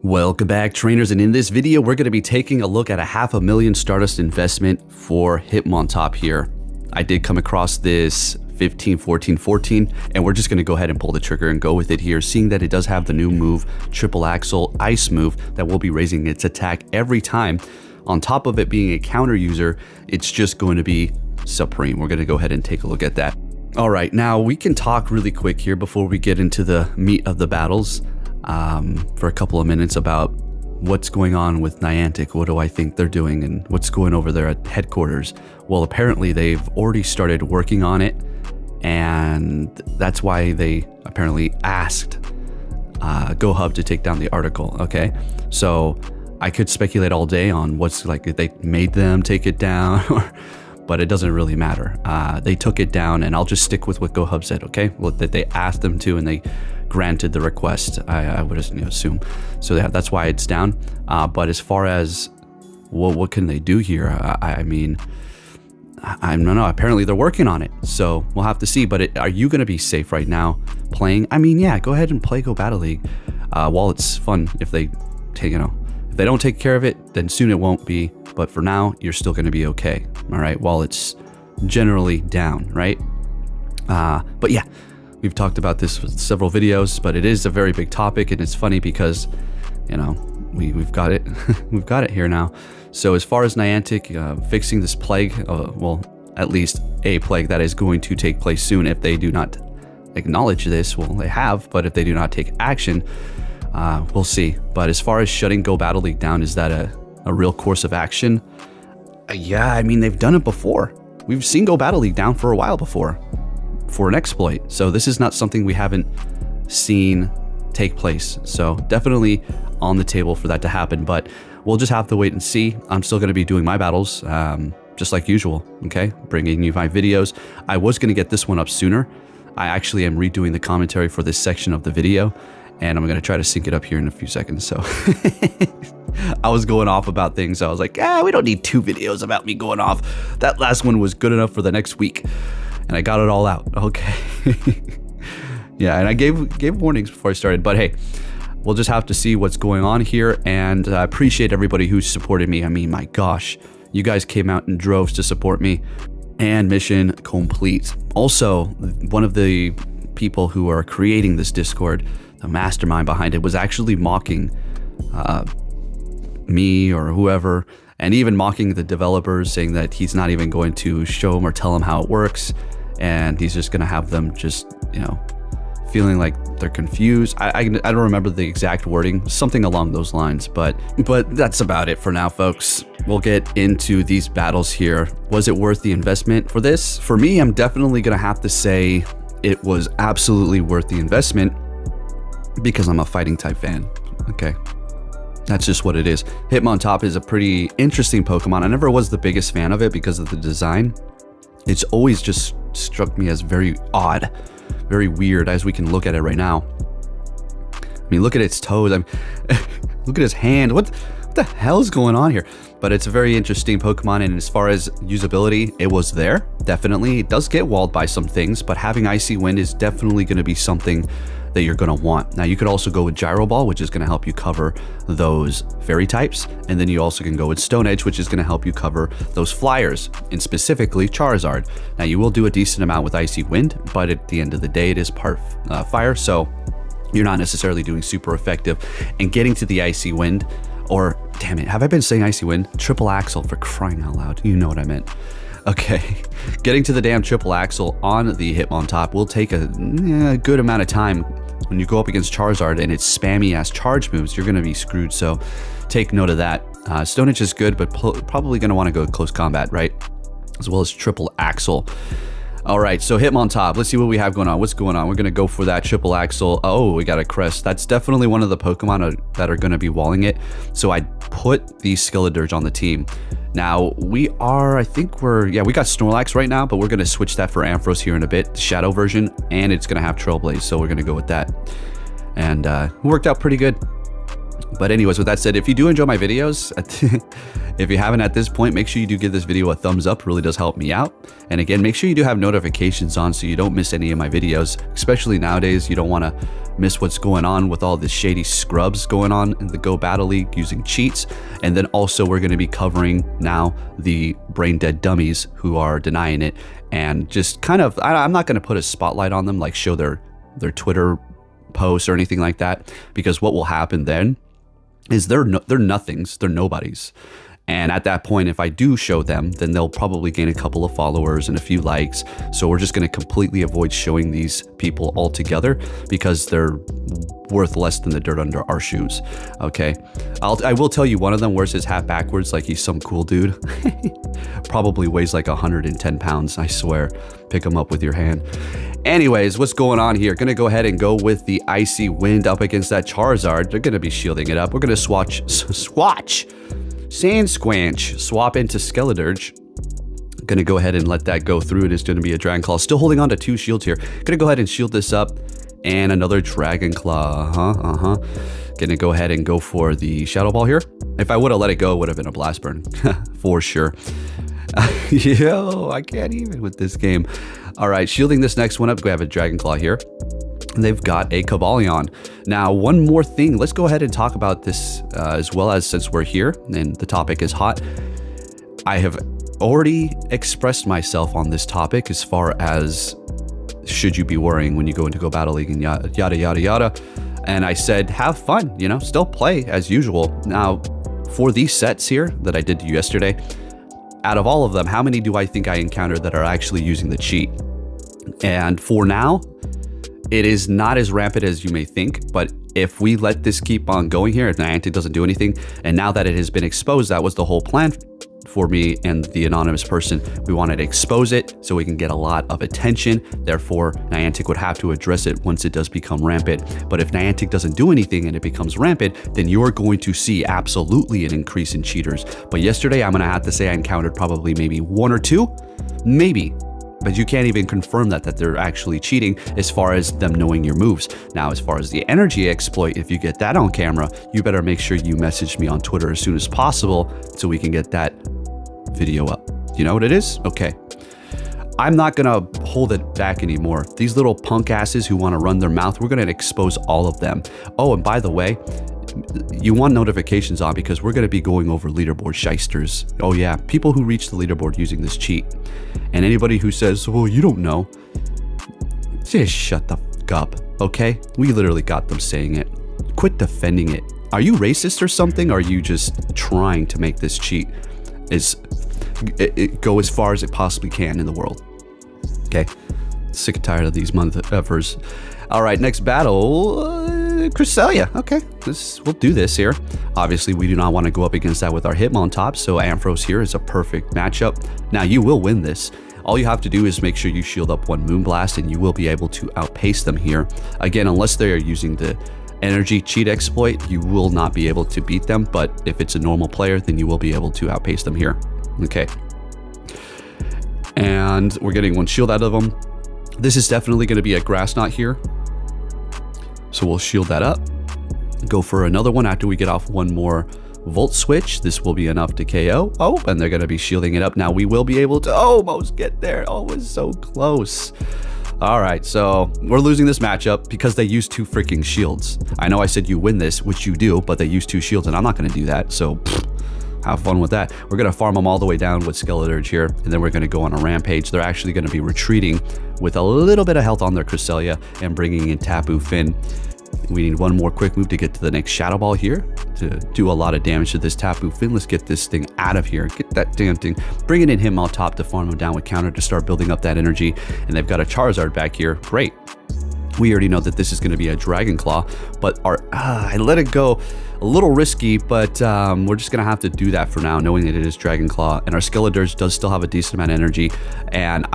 Welcome back, trainers, and in this video we're going to be taking a look at a $500,000 Stardust investment for Hitmontop here. I did come across this 15-14-14, and we're just going to go ahead and pull the trigger and go with it here, seeing that it does have the new move, triple axle ice move, that will be raising its attack every time. On top of it being a counter user, it's just going to be supreme. We're going to go ahead and take a look at that. All right, now we can talk really quick here before we get into the meat of the battles. For a couple of minutes about what's going on with Niantic. What do I think they're doing and what's going over there at headquarters? Well, apparently they've already started working on it, and that's why they apparently asked GoHub to take down the article. Okay, so I could speculate all day on what's like they made them take it down, but it doesn't really matter. They took it down, and I'll just stick with what GoHub said. Okay, well, that they asked them to, and they granted the request, I would assume. So that's why it's down. But as far as what can they do here? I mean, I don't know. Apparently they're working on it, so we'll have to see. But are you going to be safe right now playing? I mean, yeah, go ahead and play Go Battle League while it's fun. If they take, if they don't take care of it, then soon it won't be. But for now, you're still going to be okay. All right, while it's generally down, right? But yeah. We've talked about this with several videos, but it is a very big topic, and it's funny because, we've got it, we've got it here now. So as far as Niantic fixing this plague, well, at least a plague that is going to take place soon if they do not acknowledge this. Well, they have, but if they do not take action, we'll see. But as far as shutting Go Battle League down, is that a real course of action? Yeah, I mean, they've done it before. We've seen Go Battle League down for a while before, for an exploit. So this is not something we haven't seen take place. So definitely on the table for that to happen, but we'll just have to wait and see. I'm still going to be doing my battles just like usual. Okay, bringing you my videos. I was going to get this one up sooner. I actually am redoing the commentary for this section of the video, and I'm going to try to sync it up here in a few seconds. So I was going off about things. I was like, we don't need 2 videos about me going off. That last one was good enough for the next week. And I got it all out. Okay. Yeah, and I gave warnings before I started, but hey, we'll just have to see what's going on here. And I appreciate everybody who supported me. I mean, my gosh, you guys came out in droves to support me, and mission complete. Also, one of the people who are creating this Discord, the mastermind behind it, was actually mocking me or whoever, and even mocking the developers, saying that he's not even going to show them or tell them how it works, and he's just going to have them just, feeling like they're confused. I don't remember the exact wording, something along those lines, but that's about it for now, folks. We'll get into these battles here. Was it worth the investment for this? For me, I'm definitely going to have to say it was absolutely worth the investment because I'm a fighting type fan. Okay. That's just what it is. Hitmontop is a pretty interesting Pokemon. I never was the biggest fan of it because of the design. It's always just struck me as very odd, very weird, as we can look at it right now. I mean, look at its toes. Look at his hand. What the hell is going on here? But it's a very interesting Pokemon, and as far as usability, it was there. Definitely. It does get walled by some things, but having Icy Wind is definitely going to be something that you're going to want. Now, you could also go with Gyro Ball, which is going to help you cover those fairy types, and then you also can go with Stone Edge, which is going to help you cover those flyers, and specifically Charizard. Now, you will do a decent amount with Icy Wind, but at the end of the day, it is part fire, so you're not necessarily doing super effective. And getting to the Icy Wind, or damn it, have I been saying Icy Wind? Triple Axle, for crying out loud. You know what I meant. Okay, getting to the damn triple axle on the Hitmontop will take a good amount of time. When you go up against Charizard and its spammy ass charge moves, you're going to be screwed. So take note of that. Stone Edge is good, but probably going to want to go close combat, right? As well as triple axle. All right, so Hitmontop. Let's see what we have going on. What's going on? We're going to go for that triple axle. Oh, we got a crest. That's definitely one of the Pokemon that are going to be walling it. So I put the Skeledirge on the team. Now, we are, I think we got Snorlax right now, but we're going to switch that for Ampharos here in a bit, the Shadow version, and it's going to have Trailblaze, so we're going to go with that. And it worked out pretty good. But anyways, with that said, if you do enjoy my videos, if you haven't at this point, make sure you do give this video a thumbs up. It really does help me out. And again, make sure you do have notifications on so you don't miss any of my videos, especially nowadays. You don't want to miss what's going on with all the shady scrubs going on in the Go Battle League using cheats. And then also we're going to be covering now the brain dead dummies who are denying it, and just kind of, I'm not going to put a spotlight on them, like show their Twitter posts or anything like that, because what will happen then is they're nothings, they're nobodies. And at that point, if I do show them, then they'll probably gain a couple of followers and a few likes. So we're just going to completely avoid showing these people altogether because they're worth less than the dirt under our shoes. Okay, I will tell you, one of them wears his hat backwards like he's some cool dude. Probably weighs like 110 pounds, I swear. Pick him up with your hand. Anyways, what's going on here? Gonna go ahead and go with the Icy Wind up against that Charizard. They're gonna be shielding it up. We're gonna Sand Squanch, swap into Skeledirge. Gonna go ahead and let that go through. It is gonna be a Dragon Claw. Still holding on to 2 shields here. Gonna go ahead and shield this up. And another Dragon Claw. Gonna go ahead and go for the Shadow Ball here. If I would have let it go, it would have been a Blast Burn. For sure. Yo, I can't even with this game. All right, shielding this next one up. We have a Dragon Claw here. They've got a Cobalion. Now, one more thing. Let's go ahead and talk about this as well, as since we're here and the topic is hot. I have already expressed myself on this topic as far as should you be worrying when you go into Go Battle League and yada, yada, yada. And I said, have fun, you know, still play as usual. Now, for these sets here that I did to you yesterday, out of all of them, how many do I think I encountered that are actually using the cheat? And for now, it is not as rampant as you may think, but if we let this keep on going here, if Niantic doesn't do anything, and now that it has been exposed, that was the whole plan for me and the anonymous person. We wanted to expose it so we can get a lot of attention. Therefore, Niantic would have to address it once it does become rampant. But if Niantic doesn't do anything and it becomes rampant, then you're going to see absolutely an increase in cheaters. But yesterday, I'm going to have to say I encountered probably maybe 1 or 2, maybe. But you can't even confirm that they're actually cheating as far as them knowing your moves. Now, as far as the energy exploit, if you get that on camera, you better make sure you message me on Twitter as soon as possible so we can get that video up. You know what it is? Okay. I'm not gonna hold it back anymore. These little punk asses who want to run their mouth, we're gonna expose all of them. Oh, and by the way, you want notifications on because we're going to be going over leaderboard shysters. Oh yeah, people who reach the leaderboard using this cheat. And anybody who says, well, you don't know, just shut the fuck up, okay? We literally got them saying it. Quit defending it. Are you racist or something? Or are you just trying to make this cheat go as far as it possibly can in the world? Okay, sick and tired of these motherfuckers. All right, next battle, Cresselia. Okay, we'll do this here. Obviously, we do not want to go up against that with our Hitmontop, so Ampharos here is a perfect matchup. Now, you will win this. All you have to do is make sure you shield up 1 Moonblast, and you will be able to outpace them here. Again, unless they are using the energy cheat exploit, you will not be able to beat them, but if it's a normal player, then you will be able to outpace them here. Okay. And we're getting 1 shield out of them. This is definitely going to be a Grass Knot here. So we'll shield that up. Go for another one after we get off 1 more Volt Switch. This will be enough to KO. Oh, and they're going to be shielding it up. Now we will be able to almost get there. Oh, it was so close. All right, so we're losing this matchup because they use 2 freaking shields. I know I said you win this, which you do, but they use 2 shields, and I'm not going to do that. So have fun with that. We're going to farm them all the way down with Skeledirge here, and then we're going to go on a rampage. They're actually going to be retreating with a little bit of health on their Cresselia and bringing in Tapu Finn. We need 1 more quick move to get to the next Shadow Ball here to do a lot of damage to this Tapu Finn. Let's get this thing out of here. Get that damn thing. Bringing in Hitmontop to farm him down with counter to start building up that energy. And they've got a Charizard back here. Great. We already know that this is going to be a Dragon Claw, but I let it go a little risky, but we're just going to have to do that for now, knowing that it is Dragon Claw. And our Skeledirge does still have a decent amount of energy. And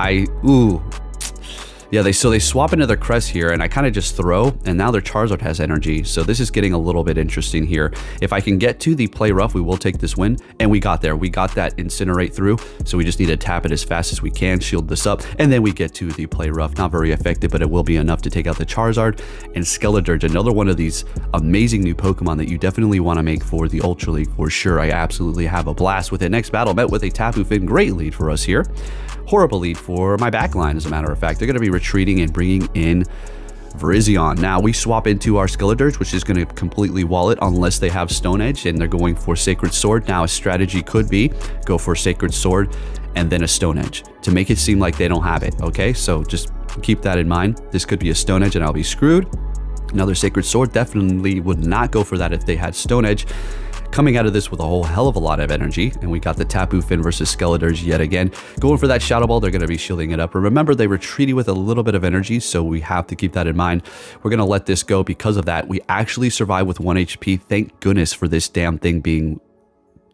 Yeah, they swap into their crest here, and I kind of just throw, and now their Charizard has energy. So this is getting a little bit interesting here. If I can get to the play rough, we will take this win, and we got there. We got that incinerate through, so we just need to tap it as fast as we can, shield this up, and then we get to the play rough. Not very effective, but it will be enough to take out the Charizard. And Skeledirge, another one of these amazing new Pokemon that you definitely want to make for the Ultra League for sure. I absolutely have a blast with it. Next battle met with a Tapu Fini. Great lead for us here. Horrible lead for my backline, as a matter of fact. They're going to be retreating and bringing in Virizion. Now we swap into our Skeledirge, which is going to completely wall it unless they have Stone Edge, and they're going for Sacred Sword. Now a strategy could be go for Sacred Sword and then a Stone Edge to make it seem like they don't have it, okay? So just keep that in mind. This could be a Stone Edge and I'll be screwed. Another Sacred Sword, definitely would not go for that if they had Stone Edge. Coming out of this with a whole hell of a lot of energy, and we got the Tapu Fini versus Skeledirge yet again. Going for that Shadow Ball, they're going to be shielding it up. And remember, they retreated with a little bit of energy, so we have to keep that in mind. We're going to let this go because of that. We actually survived with 1 HP. Thank goodness for this damn thing being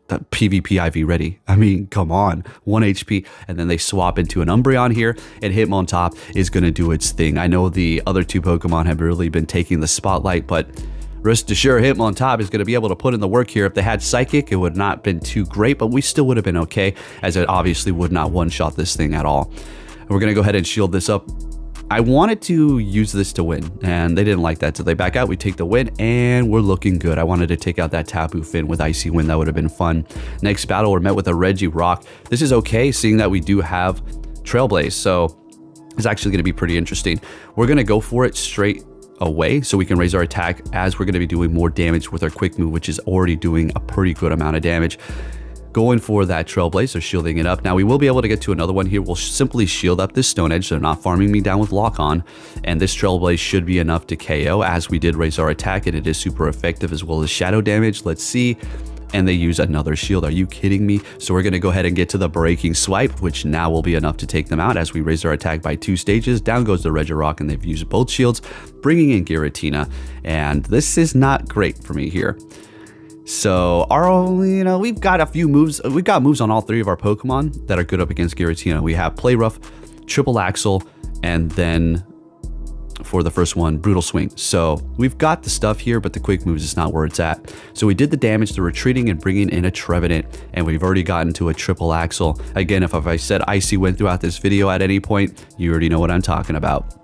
PvP IV ready. I mean, come on, 1 HP, and then they swap into an Umbreon here, and Hitmontop is going to do its thing. I know the other two Pokemon have really been taking the spotlight, but rest assured, Hitmontop is going to be able to put in the work here. If they had Psychic, it would not have been too great, but we still would have been okay, as it obviously would not one-shot this thing at all. And we're going to go ahead and shield this up. I wanted to use this to win, and they didn't like that, so they back out. We take the win, and we're looking good. I wanted to take out that Tapu Fini with Icy Wind. That would have been fun. Next battle, we're met with a Regirock. This is okay, seeing that we do have Trailblaze, so it's actually going to be pretty interesting. We're going to go for it straight away so we can raise our attack, as we're going to be doing more damage with our quick move, which is already doing a pretty good amount of damage. Going for that Trailblaze, so shielding it up. Now we will be able to get to another one here. We'll simply shield up this Stone Edge. They're not farming me down with Lock On, and this Trailblaze should be enough to KO, as we did raise our attack, and it is super effective, as well as shadow damage. Let's see. And they use another shield. Are you kidding me? So we're going to go ahead and get to the Breaking Swipe, which now will be enough to take them out, as we raise our attack by 2 stages. Down goes the Regirock, and they've used both shields, bringing in Giratina, and this is not great for me here. So we've got a few moves. We've got moves on all 3 of our Pokemon that are good up against Giratina. We have Play Rough, Triple Axle, and then for the first one, Brutal Swing. So we've got the stuff here, but the quick moves is not where it's at. So we did the damage to retreating and bringing in a Trevenant, and we've already gotten to a Triple Axle. Again, if I said Icy Wind throughout this video at any point, you already know what I'm talking about.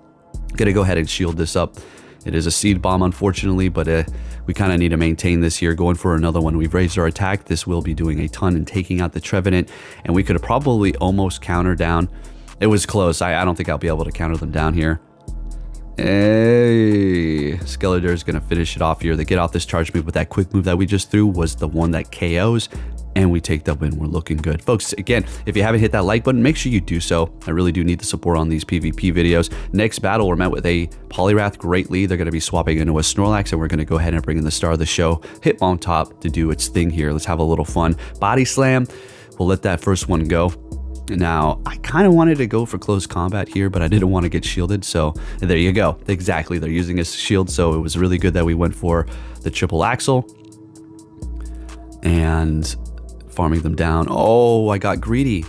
Gonna go ahead and shield this up. It is a Seed Bomb, unfortunately, but we kind of need to maintain this here. Going for another one. We've raised our attack. This will be doing a ton and taking out the Trevenant, and we could have probably almost countered down. It was close. I don't think I'll be able to counter them down here. Hey, Skeledirge is going to finish it off here. They get off this charge move, but that quick move that we just threw was the one that KOs, and we take the win. We're looking good. Folks, again, if you haven't hit that like button, make sure you do so. I really do need the support on these PvP videos. Next battle, we're met with a Poliwrath. Great lead. They're going to be swapping into a Snorlax, and we're going to go ahead and bring in the star of the show, Hitmontop, to do its thing here. Let's have a little fun. Body Slam. We'll let that first one go. Now, I kind of wanted to go for close combat here, but I didn't want to get shielded, so there you go. Exactly, they're using a shield, so it was really good that we went for the Triple Axle and farming them down. Oh, I got greedy.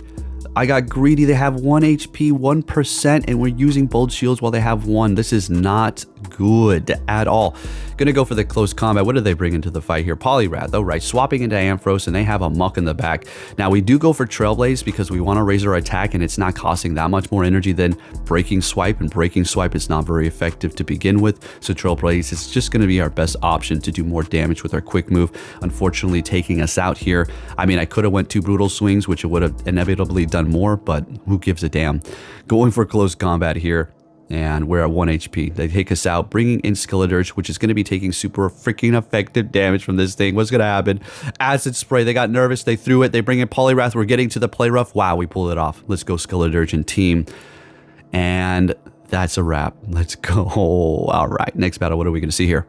They have 1 HP, 1%, and we're using both shields while they have 1. This is not good at all. Gonna go for the close combat. What do they bring into the fight here? Poliwrath. Oh, right. Swapping into Ampharos, and they have a Muck in the back. Now, we do go for Trailblaze because we want to raise our attack, and it's not costing that much more energy than Breaking Swipe, and Breaking Swipe is not very effective to begin with. So Trailblaze is just going to be our best option to do more damage with our quick move. Unfortunately, taking us out here. I mean, I could have went 2 Brutal Swings, which it would have inevitably done more, but who gives a damn? Going for close combat here, and we're at 1 HP. They take us out, bringing in Skeledirge, which is going to be taking super freaking effective damage from this thing. What's going to happen? Acid Spray. They got nervous. They threw it. They bring in Poliwrath. We're getting to the Play Rough. Wow, we pulled it off. Let's go Skeledirge and team. And that's a wrap. Let's go. All right, next battle. What are we going to see here?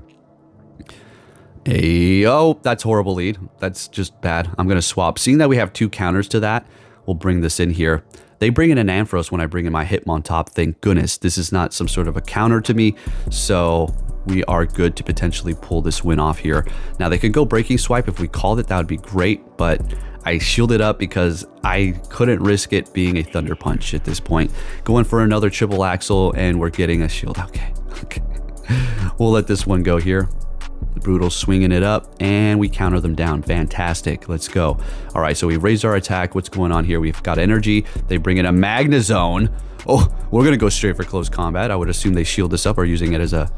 Hey, oh, that's horrible lead. That's just bad. I'm going to swap. Seeing that we have 2 counters to that, we'll bring this in here. They bring in an Ampharos when I bring in my Hitmontop. Thank goodness. This is not some sort of a counter to me, so we are good to potentially pull this win off here. Now, they could go Breaking Swipe. If we called it, that would be great, but I shielded up because I couldn't risk it being a Thunder Punch at this point. Going for another triple axle, and we're getting a shield. Okay. We'll let this one go here. Brutal swinging it up, and we counter them down. Fantastic. Let's go. All right, so we raised our attack. What's going on here? We've got energy. They bring in a Magnezone. Oh, we're going to go straight for close combat. I would assume they shield this up or using it as a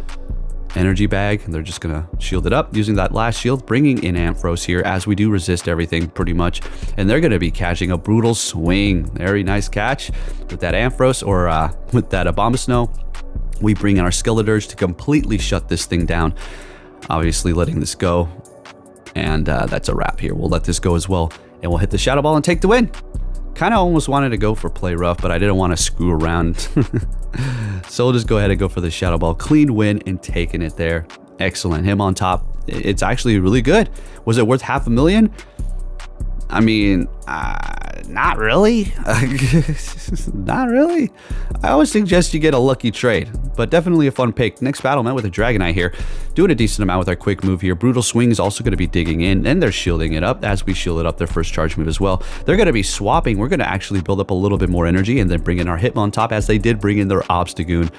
energy bag, and they're just going to shield it up using that last shield, bringing in Ampharos here as we do resist everything pretty much, and they're going to be catching a Brutal Swing. Very nice catch with that Ampharos, or with that Abomasnow. We bring in our Skeledirge to completely shut this thing down. Obviously letting this go, and that's a wrap here. We'll let this go as well, and we'll hit the Shadow Ball and take the win. Kind of almost wanted to go for play rough, but I didn't want to screw around. So we'll just go ahead and go for the Shadow Ball. Clean win and taking it there. Excellent. Hitmontop. It's actually really good. Was it worth $500,000? I mean, not really. Not really. I always suggest you get a lucky trade, but definitely a fun pick. Next battle, met with a Dragonite here. Doing a decent amount with our quick move here. Brutal Swing is also going to be digging in, and they're shielding it up as we shielded up their first charge move as well. They're going to be swapping. We're going to actually build up a little bit more energy and then bring in our Hitmontop, as they did bring in their Obstagoon.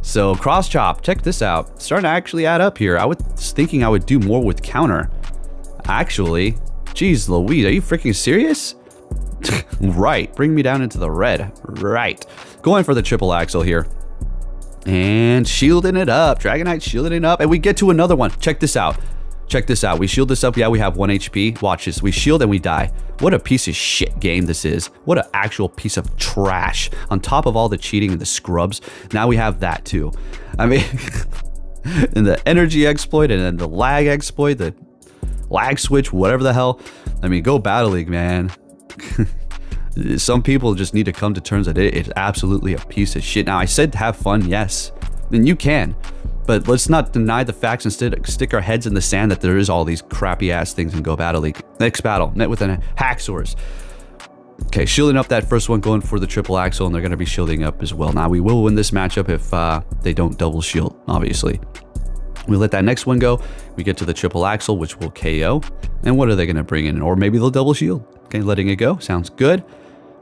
So Cross Chop, check this out. Starting to actually add up here. I was thinking I would do more with counter. Actually, jeez Louise, are you freaking serious? Right, bring me down into the red. Right. Going for the triple axle here. And shielding it up. Dragonite shielding it up. And we get to another one. Check this out. Check this out. We shield this up. Yeah, we have 1 HP. Watch this. We shield and we die. What a piece of shit game this is. What an actual piece of trash. On top of all the cheating and the scrubs, now we have that too. I mean, and the energy exploit and then the lag exploit, the lag switch, whatever the hell. I mean, go Battle League, man. Some people just need to come to terms that it's absolutely a piece of shit. Now, I said have fun, yes, and you can, but let's not deny the facts. Instead, stick our heads in the sand that there is all these crappy ass things in Go Battle League. Next battle, met with a Haxorus. Okay, shielding up that first one, going for the triple axle, and they're going to be shielding up as well. Now, we will win this matchup if they don't double shield, obviously. We let that next one go. We get to the triple axle, which will KO. And what are they going to bring in? Or maybe they'll double shield. Okay, letting it go. Sounds good.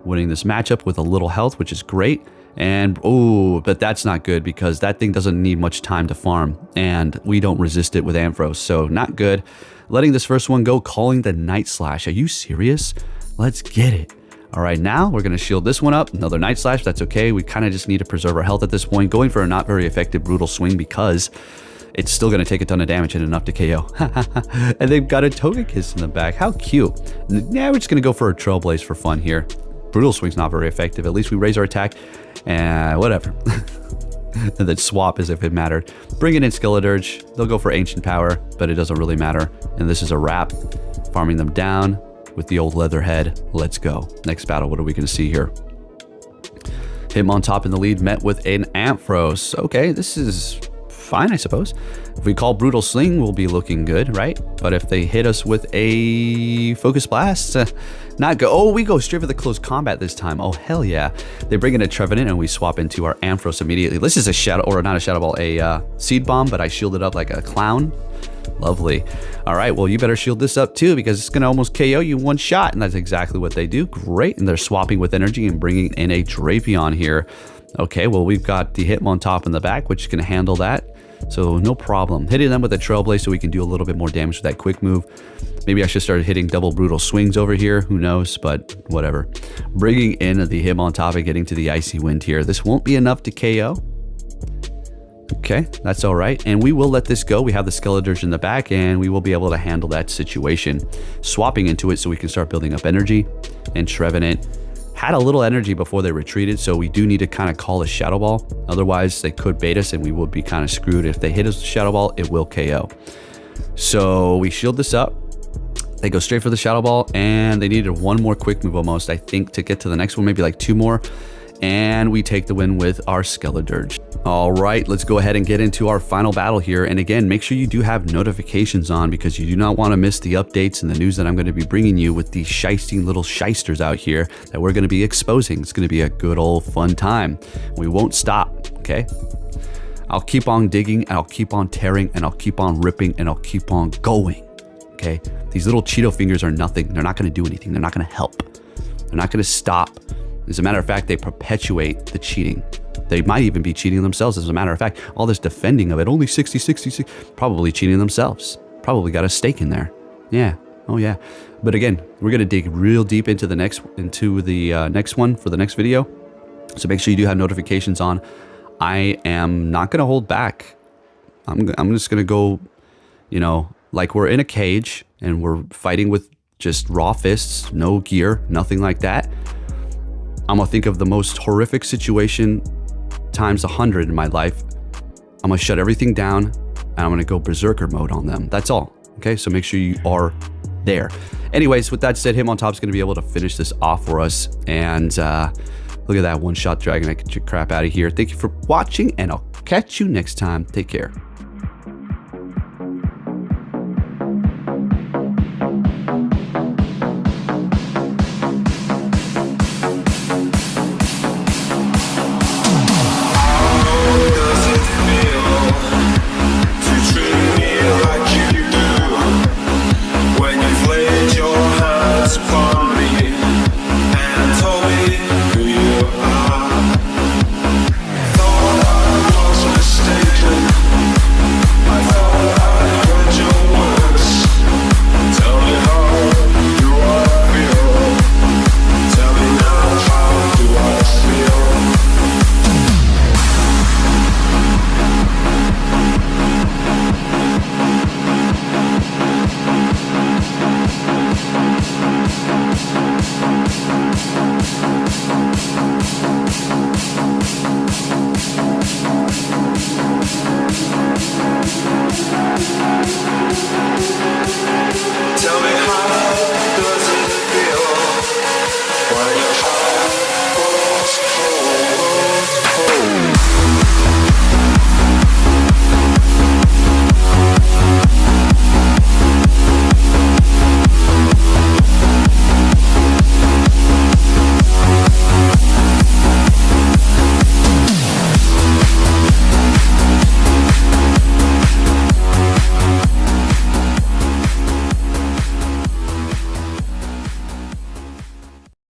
Winning this matchup with a little health, which is great. And, oh, but that's not good because that thing doesn't need much time to farm. And we don't resist it with Ampharos, so not good. Letting this first one go, calling the Night Slash. Are you serious? Let's get it. All right, now we're going to shield this one up. Another Night Slash. That's okay. We kind of just need to preserve our health at this point. Going for a not very effective Brutal Swing because it's still going to take a ton of damage and enough to KO. And they've got a Togekiss in the back. How cute. Yeah, we're just going to go for a Trailblaze for fun here. Brutal Swing's not very effective. At least we raise our attack. And whatever. And then swap as if it mattered. Bring it in Skeledirge. They'll go for Ancient Power, but it doesn't really matter. And this is a wrap. Farming them down with the old Leatherhead. Let's go. Next battle, what are we going to see here? Hitmontop in the lead, met with an Ampharos. Okay, this is fine, I suppose. If we call Brutal Sling, we'll be looking good, right? But if they hit us with a Focus Blast, not go. Oh, we go straight for the close combat this time. Oh, hell yeah. They bring in a Trevenant and we swap into our Ampharos immediately. This is a Shadow, or not a Shadow Ball, a Seed Bomb, but I shielded up like a clown. Lovely. All right, well, you better shield this up too because it's going to almost KO you one shot, and that's exactly what they do. Great, and they're swapping with energy and bringing in a Drapion here. Okay, well, we've got the Hitmontop in the back, which can handle that. So no problem. Hitting them with a Trailblaze so we can do a little bit more damage with that quick move. Maybe I should start hitting double Brutal Swings over here. Who knows, but whatever. Bringing in the Hitmontop and getting to the Icy Wind here. This won't be enough to KO. Okay, that's all right. And we will let this go. We have the Skeledirge in the back and we will be able to handle that situation. Swapping into it so we can start building up energy. And Trevenant had a little energy before they retreated, so we do need to kind of call a Shadow Ball. Otherwise, they could bait us and we would be kind of screwed. If they hit us with Shadow Ball, it will KO. So we shield this up. They go straight for the Shadow Ball, and they needed one more quick move almost, I think, to get to the next one, maybe like 2 more. And we take the win with our Skeledirge. All right, let's go ahead and get into our final battle here. And again, make sure you do have notifications on because you do not want to miss the updates and the news that I'm going to be bringing you with these shysting little shysters out here that we're going to be exposing. It's going to be a good old fun time. We won't stop, okay? I'll keep on digging, and I'll keep on tearing, and I'll keep on ripping, and I'll keep on going. okay? These little Cheeto fingers are nothing. They're not going to do anything. They're not going to help. They're not going to stop. As a matter of fact, they perpetuate the cheating. They might even be cheating themselves. As a matter of fact, all this defending of it, only 60, 66, probably cheating themselves. Probably got a stake in there. Yeah. Oh yeah. But again, we're going to dig real deep into the next one for the next video. So make sure you do have notifications on. I am not going to hold back. I'm just going to go, you know, like we're in a cage and we're fighting with just raw fists, no gear, nothing like that. I'm going to think of the most horrific situation times 100 in my life. I'm going to shut everything down and I'm going to go berserker mode on them. That's all. Okay. So make sure you are there. Anyways, with that said, Hitmontop's going to be able to finish this off for us. And look at that one-shot dragon. I get your crap out of here. Thank you for watching and I'll catch you next time. Take care.